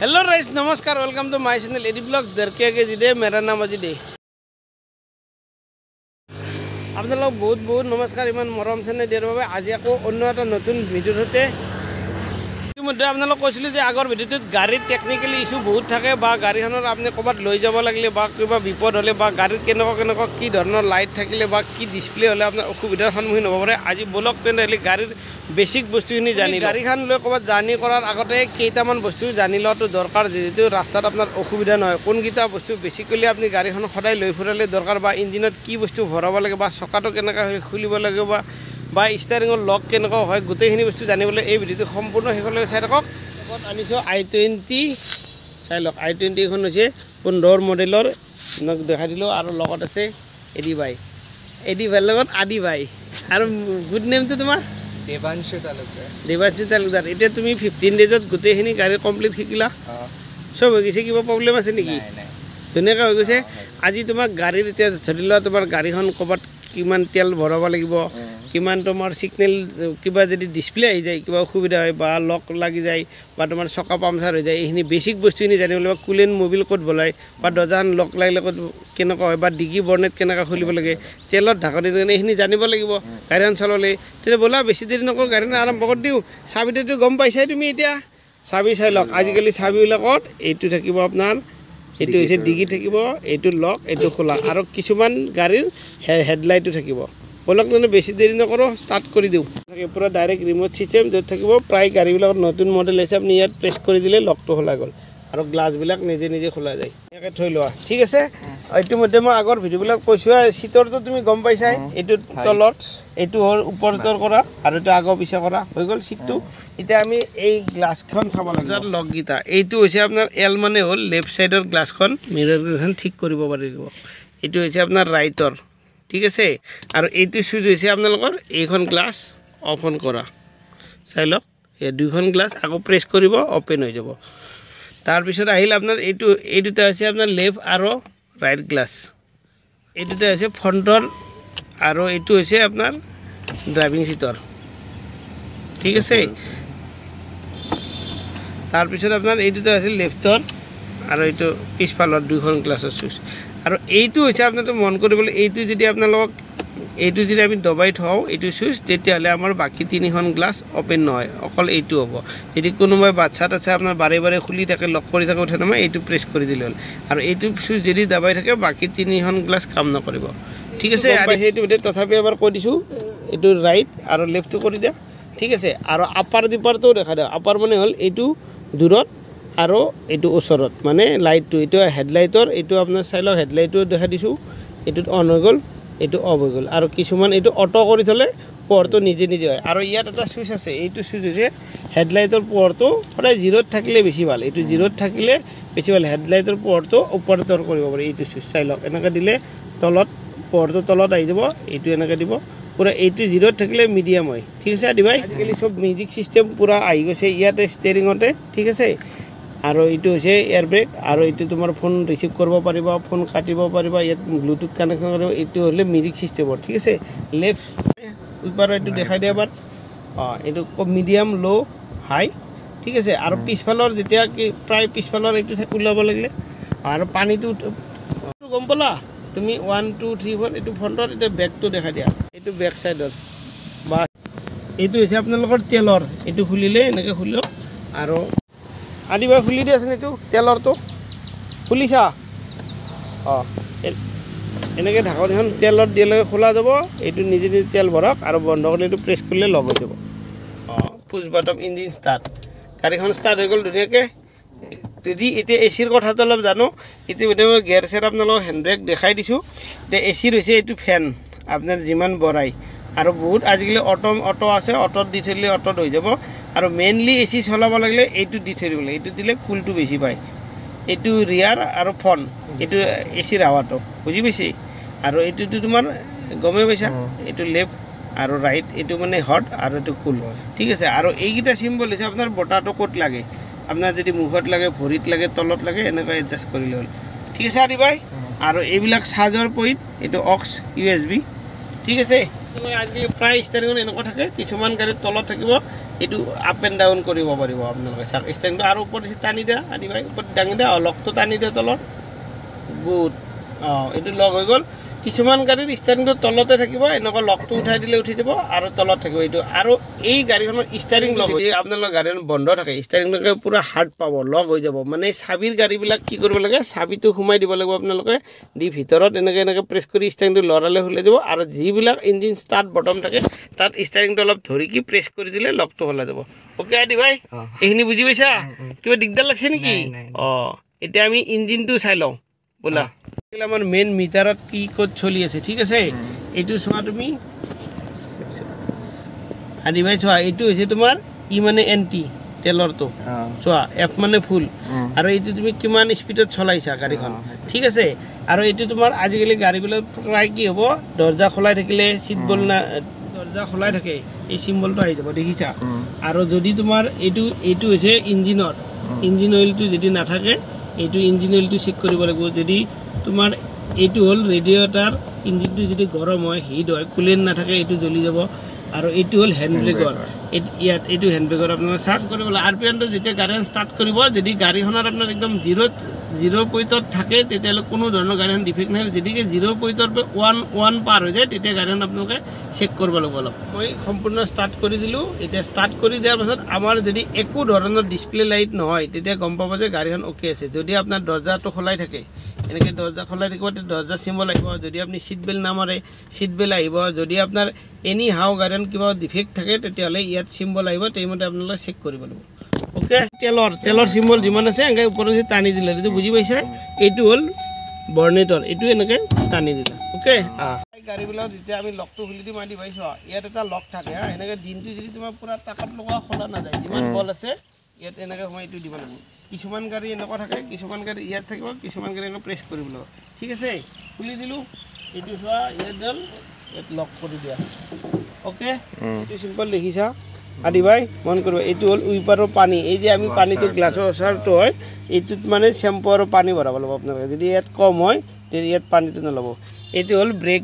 hello राइस नमस्कार welcome to my channel एडी ब्लॉग दरके के जिदे मेरा नाम अजित दे आपनालोक बहुत बहुत नमस्कार इमान मरम से दियार बारे आज आको अन्य एटा नतुन भिडिओ होते इतिमध्ये आपनालोक কৈছিল যে আগৰ ভিডিওত গাড়ীৰ টেকনিক্যালি ইস্যু বহুত থাকে বা গাড়ীখনৰ আপুনি ক'বাত লৈ যাব লাগিলে বা কিবা বিপদ হলে বা গাড়ীৰ কেনেকুৱা কি ধৰণৰ লাইট থাকিলে বা কি ডিসপ্লে হলে আপোনাৰ অসুবিধাৰ সন্মুখীন হ'ব পাৰে আজি বলক তেনেহলে গাড়ীৰ বেসিক বস্তুখিনি জানি গাড়ীখন লৈ ক'বাত জাৰ্নি কৰাৰ আগতে কেইটামান বস্তু জানি লোৱাটো দৰকাৰ যেটো ৰাস্তাত আপোনাৰ অসুবিধা নহয় কোনকিটা বস্তু বেসিক্যালি আপুনি গাড়ীখন সদায় লৈ ফুৰালে দৰকাৰ বা ইঞ্জিনত কি বস্তু ভৰাব লাগে বা চকাটো কেনেকা খুলিব লাগে বা স্টিয়াৰিঙৰ লক কেনেকা হয় গোটেইখিনি বস্তু জানিবলৈ এই ভিডিওটো সম্পূৰ্ণ হেকলৈ চাই থাকক লগত আনিছো i20 চাই লওক i20 খন হৈছে 15 মডেলৰ নক দেখাই দিলো আৰু লগত আছে এডি ভাই লগত আদি ভাই আৰু গুড নেমটো তোমাৰ দেবাংশু তালুকদার এতিয়া তুমি 15 ডেজত গোটেইখিনি গাড়ী কমপ্লিট শিকিলা সব হৈ গৈছে কিবা প্ৰবলেম আছে নেকি ধুনীয়াকৈ হৈ গৈছে আজি তোমাক গাড়ীৰ এতিয়া ধৰি লোৱা তোমাৰ গাড়ীখন ক'বাত কিমান তেল ভৰাব লাগিব কিমান তোমাৰ সিগনেল কিবা যদি ডিসপ্লে আহি যায় কিবা অসুবিধা হয় বা লক লাগি যায় বা তোমাৰ চকা পামচাৰ হৈ যায় এইখিনি বেসিক বস্তুখিনি জানিব লাগিব কুলেন মোবিল কোড বলাই বা দজান লক লাগিলে কোড কেনেকুৱা হয় বা ডিগি বৰ্নেট কেনেকা খুলিব লাগে তেলত ঢাকনি এইখিনি জানিব লাগিব গাড়ীখন চলালে তেনে বলা বেছি দেৰি নকৰ গাড়ীখন আৰম্ভ কৰি দিওঁ চাবিটো গম পাইছাই তুমি এতিয়া চাবি চাই লওক আজিকালি চাবিবিলাকত এইটো থাকিব আপোনাৰ এইটো হৈছে ডিগি থাকিব এইটো লক এইটো খোলা আৰু কিছুমান গাড়ীৰ হেডলাইটটো থাকিব বলক মানে বেছি দেৰি নকৰো স্টাৰ্ট কৰি দিও থাকে পুৰা ডাইৰেক্ট ৰিমোট সিস্টেম যত থাকিব প্ৰায় গাড়ীবিলাক নতুন মডেল আছে আপনি ইয়াত প্ৰেস কৰি দিলে লকটো খোলা গল আৰু গ্লাছবিলাক নিজে নিজে খোলা যায় একে থৈ লোৱা ঠিক আছে এইটো মধ্যে মই আগৰ ভিডিওবিলাক কৈছো সিটৰটো তুমি গম পাইছাই এইটো তলত এইটো হল ওপৰতৰ কৰা আৰু এটা আগৰ পিছা কৰা হৈ গল সিটটো এতিয়া আমি এই গ্লাছখন চাব লাগিব যাৰ লক গিতা এইটো হৈছে আপোনাৰ এল মানে হল লেফট সাইডৰ গ্লাছখন মিৰৰখন ঠিক কৰিব পাৰিব এইটো হৈছে আপোনাৰ ৰাইটৰ ঠিক আছে আৰু এইটো সুইচ হৈছে আপোনালোকৰ এইখন গ্লাছ অপন কৰা চাই লওক এই দুইখন গ্লাছ আকৌ প্ৰেছ কৰিব ওপেন হৈ যাব তাৰ পিছত আহিল আপোনাৰ এই দুটা হৈছে আপোনাৰ লেফট আৰু ৰাইট গ্লাছ এই দুটা হৈছে ফ্ৰণ্টৰ আৰু এইটো হৈছে আপোনাৰ ড্ৰাইভিং সিটৰ ঠিক আছে তাৰ পিছত আপোনাৰ এই দুটা হৈছে লেফটৰ আৰু এইটো পিছফালৰ দুইখন গ্লাছৰ সুইচ আৰু এইটো হৈছে আপোনাটো মন কৰিবলৈ এইটো যদি আপোনালোক এইটো যদি আমি দবাই থওঁ এইটো সুইচ তেতিয়াহলে আমাৰ বাকি তিনিখন গ্লাছ ওপেন নহয় অকল এইটো হ'ব যদি কোনোবাই বাচ্চাত আছে আপোনাৰ বাৰে বাৰে খুলি থাকে লক কৰি থাকে উঠে নহয় এইটো প্ৰেছ কৰি দিলে হ'ল আৰু এইটো সুইচ যদি দবাই থাকে বাকি তিনিখন গ্লাছ কাম নকৰিব ঠিক আছে আৰু এইটো তথাপি এবাৰ কৈ দিছো এইটো ৰাইট আৰু লেফটটো কৰি দিয়া ঠিক আছে আৰু আপাৰ দিপাৰটো দেখা দিয়া আপাৰ মানে হ'ল এইটো দূৰত আৰু এইটো ওচৰত মানে লাইটটো এইটো হেডলাইটৰ এইটো আপোনাৰ চাইলক হেডলাইটটো দেখা দিছো এইটো অন হৈ গল এইটো অফ হৈ গল আৰু কিছুমান এইটো অটো কৰি থলে পোহৰটো নিজে নিজে হয় আৰু ইয়াত এটা সুইচ আছে এইটো সুইচ হৈছে হেডলাইটৰ পোহৰটো সদায় জিৰোত থাকিলে বেছি ভাল এইটো জিৰোত থাকিলে বেছি ভাল হেডলাইটৰ পোহৰটো ওপৰতৰ কৰিব পাৰি এইটো সুইচ চাইলক এনেকা দিলে তলত পোহৰটো তলত আহি যাব এইটো এনেকা দিব পুৰা এইটো জিৰোত থাকিলে মিডিয়াম হয় ঠিক আছে আদি ভাই আজিকালি সব মিউজিক সিস্টেম পুরা আহি গৈছে ইয়াতে ষ্টেৰিঙতে ঠিক আছে আৰু এইটো হৈছে এয়াৰ ব্ৰেক আৰু এইটো তোমাৰ ফোন ৰিসিভ কৰিব পাৰিবা ফোন কাটিব পাৰিবা ইয়াত ব্লুটুথ কানেকশন কৰিব এইটো হলে মিউজিক সিস্টেমৰ ঠিক আছে লেফট ওপৰ এইটো দেখাই দিয়া বাৰ এইটো মিডিয়াম লো হাই ঠিক আছে আৰু পিছফালৰ যেতিয়া প্ৰায় পিছফালৰ এইটো উলাব লাগিলে আৰু পানীটো গম পলা তুমি 1 2 3 4 এইটো ফ্ৰণ্টৰ এটা ব্যাকটো দেখাই দিয়া এইটো ব্যাক সাইডৰ বা এইটো হৈছে আপোনালোকৰ তেলৰ এইটো খুলিলে এনেকৈ খুলিলো আৰু আদিবা খুলি দিয়াছেন এইটো তেলৰটো খুলিছা এনেকৈ ঢাকনিখন তেলত দিলে খোলা যাব এইটো নিজে নিজে তেল ভৰক আৰু বন্ধ কৰিলে এইটো প্ৰেছ কৰিলে লগ হৈ যাব পুশ বাটন ইঞ্জিন ষ্টাৰ্ট গাড়ীখন ষ্টাৰ্ট হৈ গ'ল ধুনীয়াকৈ যদি এতিয়া এচিৰ কথাটো অলপ জানো ইতিমধ্যে মই গিয়াৰ চেয়াৰ আপোনালোকক হেণ্ড ব্ৰেক দেখাই দিছোঁ এতিয়া এচিৰ হৈছে এইটো ফেন আপোনাৰ যিমান বঢ়াই আৰু বহুত আজিকালি অটো আছে অটোত দি থলে অটোত হৈ যাব আৰু মেইনলি এচি চলাব লাগিলে এইটো দি থৈ দিব লাগে এইটো দিলে কুলটো বেছি পায় এইটো ৰিয়াৰ আৰু ফ্ৰণ্ট এইটো এচিৰ হাৱাটো বুজি পাইছে আৰু এইটোতো তোমাৰ গমে পাইছা এইটো লেফট আৰু ৰাইট এইটো মানে হট আৰু এইটো কুল ঠিক আছে আৰু এইকেইটা চিম্বল হৈছে আপোনাৰ বটাটো ক'ত লাগে আপনাৰ যদি মুখত লাগে ভৰিত লাগে তলত লাগে এনেকৈ এডজাস্ট কৰিলে হ'ল ঠিক আছে আদি ভাই আৰু এইবিলাক চাৰ্জৰ পইণ্ট এইটো অক্স USB ঠিক আছে আজি প্ৰায় ষ্টাৰিঙত এনেকুৱা থাকে কিছুমান গাড়ীৰ তলত থাকিব এইটো আপ এণ্ড ডাউন কৰিব পাৰিব আপোনালোকে চাওক ষ্টাৰিংটো আৰু ওপৰত টানি দিয়া আদি ভাই ওপৰত দাঙি দিয়া লকটো টানি দিয়া তলত গুড এইটো লক হৈ গ'ল কিছুমান গাড়ীৰ ষ্টাৰিংটো তলতে থাকিব এনেকুৱা লকটো উঠাই দিলে উঠি যাব আৰু তলত থাকিব এইটো আৰু এই গাড়ীখনৰ ষ্টাৰিং লক যদি আপোনালোকৰ গাড়ীখন বন্ধ থাকে ষ্টাৰিংটোকে পুৰা হাৰ্ড পাব লক হৈ যাব মানে চাবিৰ গাড়ীবিলাক কি কৰিব লাগে চাবিটো সোমাই দিব লাগিব আপোনালোকে দি ভিতৰত এনেকৈ প্ৰেছ কৰি ষ্টাৰিংটো লৰালে খুলি যাব আৰু যিবিলাক ইঞ্জিন ষ্টাৰ্ট বটম থাকে তাত ষ্টাৰিংটো অলপ ধৰি কি প্ৰেছ কৰি দিলে লকটো খোলা যাব অ'কে আদি ভাই এইখিনি বুজি পাইছা কিবা দিগদাৰ লাগছে নেকি এতিয়া আমি ইঞ্জিনটো চাই লওঁ বোলা আমাৰ মেইন মিটাৰত কি ক'ত চলি আছে ঠিক আছে এইটো চোৱা তুমি আদি ভাই চোৱা এইটো হৈছে তোমাৰ ই মানে এণ্টি তেলৰটো চোৱা এফ মানে ফুল আৰু এইটো তুমি কিমান স্পীডত চলাইছা গাড়ীখন ঠিক আছে আৰু এইটো তোমাৰ আজিকালি গাড়ীবিলাক প্ৰায় কি হ'ব দৰ্জা খোলাই থাকিলে চিট বল না দৰ্জা খোলাই থাকে এই চিম্বলটো আহি যাব দেখিছা আৰু যদি তোমাৰ এইটো হৈছে ইঞ্জিন অইলটো যদি নাথাকে এইটো ইঞ্জিন অইলটো চেক কৰিব লাগিব যদি তোমাৰ এইটো হ'ল ৰেডিয়েটাৰ ইঞ্জিনটো যদি গৰম হয় হিট হয় কুলেণ্ট নাথাকে এইটো জ্বলি যাব আৰু এইটো হ'ল হেণ্ড ব্ৰেকৰ ইয়াত এইটো হেণ্ড ব্ৰেকৰ আপোনালোকে ষ্টাৰ্ট কৰিব লাগে আৰ পি এমটো যেতিয়া গাড়ীখন ষ্টাৰ্ট কৰিব যদি গাড়ীখনত আপোনাৰ একদম জিৰ' পইণ্টত থাকে তেতিয়াহ'লে কোনো ধৰণৰ গাড়ীখন ডিফেক্ট নাহে যদিকে 0 পইণ্টৰ পৰা 1 পাৰ হৈ যায় তেতিয়া গাড়ীখন আপোনালোকে চেক কৰিব লাগিব অলপ মই সম্পূৰ্ণ ষ্টাৰ্ট কৰি দিলোঁ এতিয়া ষ্টাৰ্ট কৰি দিয়াৰ পাছত আমাৰ যদি একো ধৰণৰ ডিছপ্লে লাইট নহয় তেতিয়া গম পাব যে গাড়ীখন অ'কে আছে যদি আপোনাৰ দৰ্জাটো খোলাই থাকে এনেকৈ দৰ্জা খোলাই থাকিব তেতিয়া দৰ্জা চিম্বল আহিব যদি আপুনি চিট বেল্ট নামাৰে চিট বেল্ট আহিব যদি আপোনাৰ এনি হাও গাড়ীখন কিবা ডিফেক্ট থাকে তেতিয়াহ'লে ইয়াত চিম্বল আহিব সেইমতে আপোনালোকে চেক কৰিব লাগিব ওকে তেলৰ চিম্বল যিমান আছে এনেকৈ ওপৰত টানি দিলে এইটো বুজি পাইছে এইটো হ'ল বৰ্ণেটৰ এইটো এনেকৈ টানি দিলে ওকে গাড়ীবিলাক যেতিয়া আমি লকটো খুলি দিম আদি পাইছোঁ ইয়াত এটা লক থাকে হা এনেকৈ দিনটো যদি তোমাৰ পূৰা টাকাত লগা খোলা নাযায় যিমান বল আছে ইয়াত এনেকৈ সোমাই এইটো দিব লাগিব কিছুমান গাড়ী এনেকুৱা থাকে কিছুমান গাড়ী ইয়াত থাকিব কিছুমান গাড়ী এনেকৈ প্ৰেছ কৰিব লাগিব ঠিক আছে খুলি দিলোঁ এইটো চোৱা ইয়াত লক কৰি দিয়া ওকে এইটো চিম্পল দেখিছা আদি ভাই মন কৰিব এইটো হ'ল উইপাৰৰ পানী এই যে আমি পানীটো গ্লাছৰ ওচৰটো হয় এইটোত মানে চেম্পু আৰু পানী ভৰাব লাগিব আপোনালোকে যদি ইয়াত কম হয় তেতিয়া ইয়াত পানীটো নল'ব এইটো হ'ল ব্ৰেক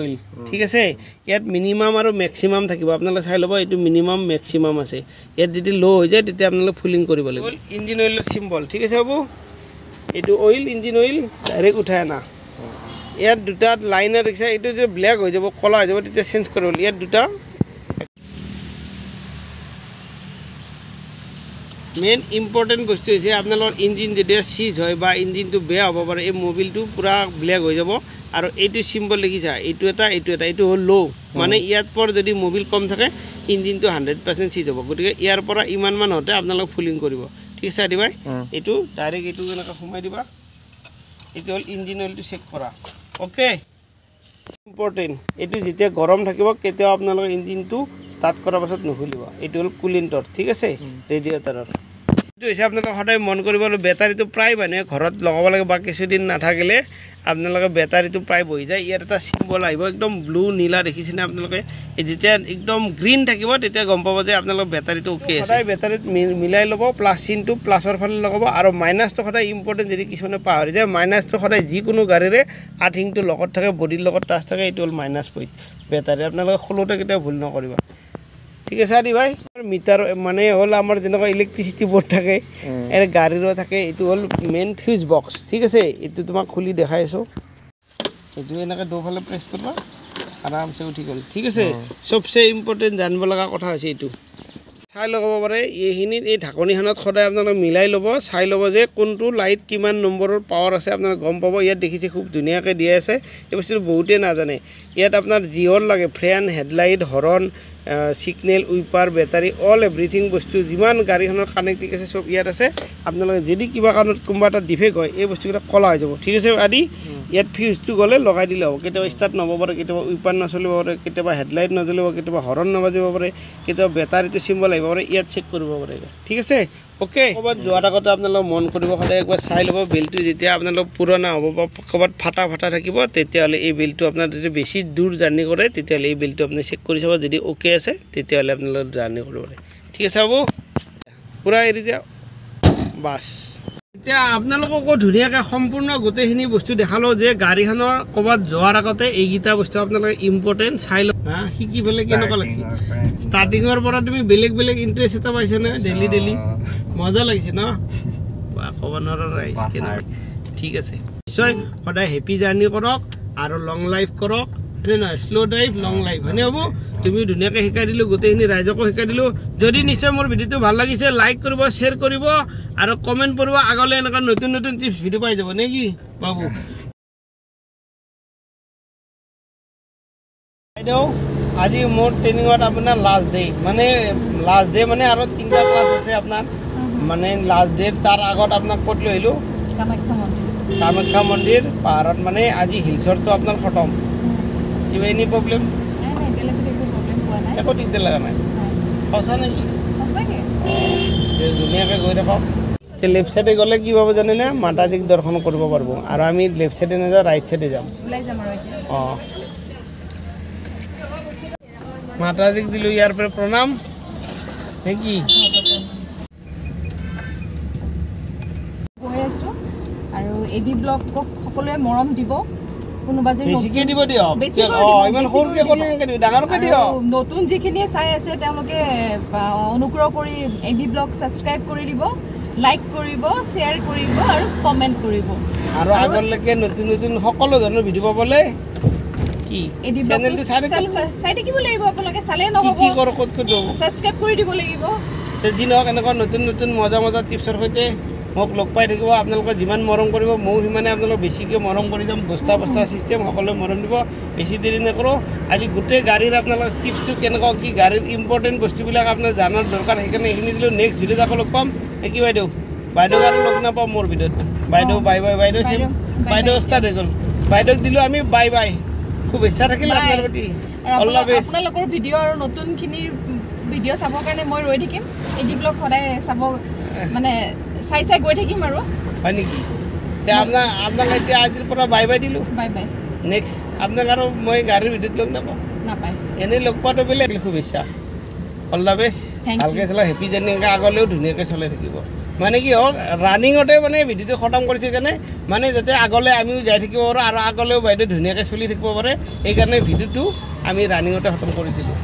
অইল ঠিক আছে ইয়াত মিনিমাম আৰু মেক্সিমাম থাকিব আপোনালোকে চাই ল'ব এইটো মিনিমাম মেক্সিমাম আছে ইয়াত যদি ল' হৈ যায় তেতিয়া আপোনালোকে ফুলিং কৰিব লাগিব ইঞ্জিন অইলৰ চিম্বল ঠিক আছে হ'ব এইটো অইল ইঞ্জিন অইল ডাইৰেক্ট উঠাই আনা ইয়াত দুটা লাইনাৰ দেখিছে এইটো যে ব্লেক হৈ যাব ক'লা হৈ যাব তেতিয়া চেঞ্জ কৰিব ইয়াত দুটা মেইন ইম্পৰ্টেণ্ট বস্তু হৈছে আপোনালোকৰ ইঞ্জিন যেতিয়া চিজ হয় বা ইঞ্জিনটো বেয়া হ'ব পাৰে এই মবিলটো পূৰা ব্লেক হৈ যাব আৰু এইটো চিম্বল দেখিছা এইটো এইটো হ'ল ল' মানে ইয়াৰ পৰা যদি মবিল কম থাকে ইঞ্জিনটো 100% চিজ হ'ব গতিকে ইয়াৰ পৰা ইমানমান হওঁতে আপোনালোক ফুলিং কৰিব ঠিক আছে আদি ভাই এইটো ডাইৰেক্ট এইটো এনেকৈ সোমাই দিবা এইটো হ'ল ইঞ্জিন অইলটো চেক কৰা অ'কে ইম্পৰ্টেণ্ট এইটো যেতিয়া গৰম থাকিব কেতিয়াও আপোনালোকে ইঞ্জিনটো ষ্টাৰ্ট কৰাৰ পাছত নুখুলিব এইটো হ'ল কুলেণ্টৰ ঠিক আছে ৰেডিয়েটাৰৰ এইটো হৈছে আপোনালোকে সদায় মন কৰিব বেটাৰীটো প্ৰায় মানুহে ঘৰত লগাব লাগে বা কিছুদিন নাথাকিলে আপোনালোকে বেটাৰীটো প্ৰায় বহি যায় ইয়াত এটা চিম্বল আহিব একদম ব্লু নীলা দেখিছেনে আপোনালোকে যেতিয়া একদম গ্ৰীণ থাকিব তেতিয়া গম পাব যে আপোনালোকৰ বেটাৰীটো অ'কে আছে সদায় বেটাৰীত মিলাই ল'ব প্লাছ চিনটো প্লাছৰ ফালে লগাব আৰু মাইনাছটো সদায় ইম্পৰ্টেণ্ট যদি কিছুমানে পাহৰি যায় মাইনাছটো সদায় যিকোনো গাড়ীৰে আৰ্থিংটো লগত থাকে বডিৰ লগত টাচ থাকে এইটো হ'ল মাইনাছ পইণ্ট বেটাৰী আপোনালোকে খোলোতে কেতিয়াও ভুল নকৰিবা ঠিক আছে আদি ভাই মিটাৰ মানে হ'ল আমাৰ যেনেকুৱা ইলেক্ট্ৰিচিটি বৰ্ড থাকে এনে গাড়ীৰো থাকে এইটো হ'ল মেইন ফিউজ বক্স ঠিক আছে এইটো তোমাক খুলি দেখাই আছোঁ এইটো এনেকৈ দুফালে প্ৰেছ কৰিবা আৰামছে উঠি গ'ল ঠিক আছে চবচে ইম্পৰ্টেণ্ট জানিব লগা কথা হৈছে এইটো চাই লগাব পাৰে এইখিনিত এই ঢাকনিখনত সদায় আপোনালোকে মিলাই ল'ব চাই ল'ব যে কোনটো লাইট কিমান নম্বৰৰ পাৱাৰ আছে আপোনালোকে গম পাব ইয়াত দেখিছে খুব ধুনীয়াকৈ দিয়া আছে এই বস্তুটো বহুতেই নাজানে ইয়াত আপোনাৰ যিহৰ লাগে front headlight horn signal wiper battery all everything বস্তু যিমান গাড়ীখনৰ কানেক্টিং আছে চব ইয়াত আছে আপোনালোকে যদি কিবা কাৰণত কোনোবা এটা ডিফেক্ট হয় এই বস্তুকেইটা ক'লা হৈ যাব ঠিক আছে আদি ইয়াত ফিউজটো গ'লে লগাই দিলে হ'ব কেতিয়াবা ষ্টাৰ্ট নহ'ব পাৰে কেতিয়াবা উইপাৰ নচলিব পাৰে কেতিয়াবা হেডলাইট নজ্বলিব কেতিয়াবা হৰ্ণ নবাজিব পাৰে কেতিয়াবা বেটাৰীটো চিম্বল আহিব পাৰে ইয়াত চেক কৰিব পাৰে ঠিক আছে অ'কে ক'ৰবাত যোৱাৰ আগতে আপোনালোকে মন কৰিব সদায় একবাৰ চাই ল'ব বেল্টটো যেতিয়া আপোনালোক পুৰণা হ'ব বা ক'ৰবাত ফাটা থাকিব তেতিয়াহ'লে এই বেল্টটো আপোনাৰ যদি বেছি দূৰ জাৰ্ণি কৰে তেতিয়াহ'লে এই বেল্টটো আপুনি চেক কৰি চাব যদি অ'কে আছে তেতিয়াহ'লে আপোনালোকে জাৰ্ণি কৰিব পাৰে ঠিক আছে হ'ব পূৰা এৰি দিয়া বাছ এতিয়া আপোনালোককো ধুনীয়াকৈ সম্পূৰ্ণ গোটেইখিনি বস্তু দেখালোঁ যে গাড়ীখনৰ ক'ৰবাত যোৱাৰ আগতে এইকেইটা বস্তু আপোনালোকে ইম্পৰ্টেণ্ট চাই লওক শিকি পেলাই কেনেকুৱা লাগিছে ষ্টাৰ্টিঙৰ পৰা তুমি বেলেগ বেলেগ ইণ্টাৰেষ্ট এটা পাইছানে ডেইলি মজা লাগিছে ন ক'ব নোৱাৰা ঠিক আছে নিশ্চয় সদায় হেপী জাৰ্ণি কৰক আৰু লং লাইফ কৰক হয়নে নহয় শ্ল' ড্ৰাইভ লং লাইফ হয়নে হ'ব তুমি ধুনীয়াকৈ শিকাই দিলোঁ গোটেইখিনি ৰাইজকো শিকাই দিলোঁ যদি নিশ্চয় মোৰ ভিডিঅ'টো ভাল লাগিছে লাইক কৰিব শ্বেয়াৰ কৰিব আৰু কমেণ্ট কৰিব আগলৈ এনেকুৱা নতুন নতুন টিপছ ভিডিঅ' পাই যাব নে কি বাবু বাইদেউ আজি মোৰ ট্ৰেইনিঙত আপোনাৰ লাষ্ট ডে মানে আৰু 3টা ক্লাছ আছে আপোনাৰ মানে লাষ্ট ডে তাৰ আগত আপোনাক ক'ত লৈ আহিলোঁ কামাখ্যা মন্দিৰ পাহাৰত মানে আজি হিলছৰটো আপোনাৰ খতম কিবা এনি প্ৰব্লেম একো দিগদাৰ লগা নাই সঁচা নেকি ধুনীয়াকৈ গৈ থাকক লেফ্ট চাইডে গ'লে কি পাব জানেনে মাতাজীক দৰ্শন কৰিব পাৰিব আৰু আমি লেফ্ট চাইডে নাযাওঁ ৰাইট চাইডে যাম অঁ মাতাজীক দিলোঁ ইয়াৰ পৰা প্ৰণাম নে কি গৈ আছোঁ আৰু এডি ব্লগক সকলোৱে মৰম দিব কোনোবা যদি বেছিকৈ দিব দিয়ক ইমান সৰুকৈ ক'লে ডাঙৰকৈ দিয়ক নতুন যিখিনিয়ে চাই আছে তেওঁলোকে অনুগ্ৰহ কৰি এডি ব্লগ ছাবস্ক্ৰাইব কৰি দিব লাইক কৰিব শ্বেয়াৰ কৰিব আৰু কমেণ্ট কৰিব আৰু আগলৈকে নতুন নতুন সকলো ধৰণৰ ভিডিঅ' পাবলৈ কি চেনেলটো চাই থাকিব লাগিব আপোনালোকে চালেই নহ'ব কি কৰ ক'ত ক'ত ছাবস্ক্ৰাইব কৰি দিব লাগিব যি নহওক এনেকুৱা নতুন নতুন মজা মজা টিপছৰ সৈতে মোক লগ পাই থাকিব আপোনালোকে যিমান মৰম কৰিব ময়ো সিমানে আপোনালোকক বেছিকৈ মৰম কৰি যাম বস্তা বস্তা চিষ্টেম সকলোৱে মৰম দিব বেছি দেৰি নকৰোঁ আজি গোটেই গাড়ীৰ আপোনালোকৰ টিপছটো কেনেকুৱা কি গাড়ীৰ ইম্পৰ্টেণ্ট বস্তুবিলাক আপোনাৰ জানাৰ দৰকাৰ সেইকাৰণে এইখিনি দিলোঁ নেক্সট ভিডিঅ'ত আকৌ লগ পাম কি বাইদেউ আৰু লগ নাপাম মোৰ ভিডিঅ'ত বাইদেউ বাই বাই বাইদেউ ষ্টাৰ্ট হৈ গ'ল বাইদেউক দিলোঁ আমি বাই বাই শুভেচ্ছা থাকিল আপোনাৰ প্ৰতি আপোনালোকৰ ভিডিঅ' আৰু নতুনখিনিৰ ভিডিঅ' চাবৰ কাৰণে মই ৰৈ থাকিম এডি ব্লগ সদায় চাব মানে চাই গৈ থাকিম আৰু হয় নেকি এতিয়া আপোনাক এতিয়া আজিৰ পৰা বাই বাই দিলোঁ বাই বাই নেক্সট আপোনাক আৰু মই গাড়ীৰ ভিডিঅ'ত লগ নাপায় এনেই লগ পোৱাটো বেলেগ শুভেচ্ছা অল দ্য বেষ্ট ভালকৈ চলাওক হেপী জাৰ্ণি এনেকৈ আগলৈও ধুনীয়াকৈ চলাই থাকিব মানে কি হওক ৰানিঙতে মানে ভিডিঅ'টো খতম কৰিছে কাৰণে মানে যাতে আগলৈ আমিও যাই থাকিব পাৰোঁ আৰু আগলৈও বাইদেউ ধুনীয়াকৈ চলি থাকিব পাৰে সেইকাৰণে ভিডিঅ'টো আমি ৰানিঙতে খতম কৰি দিলোঁ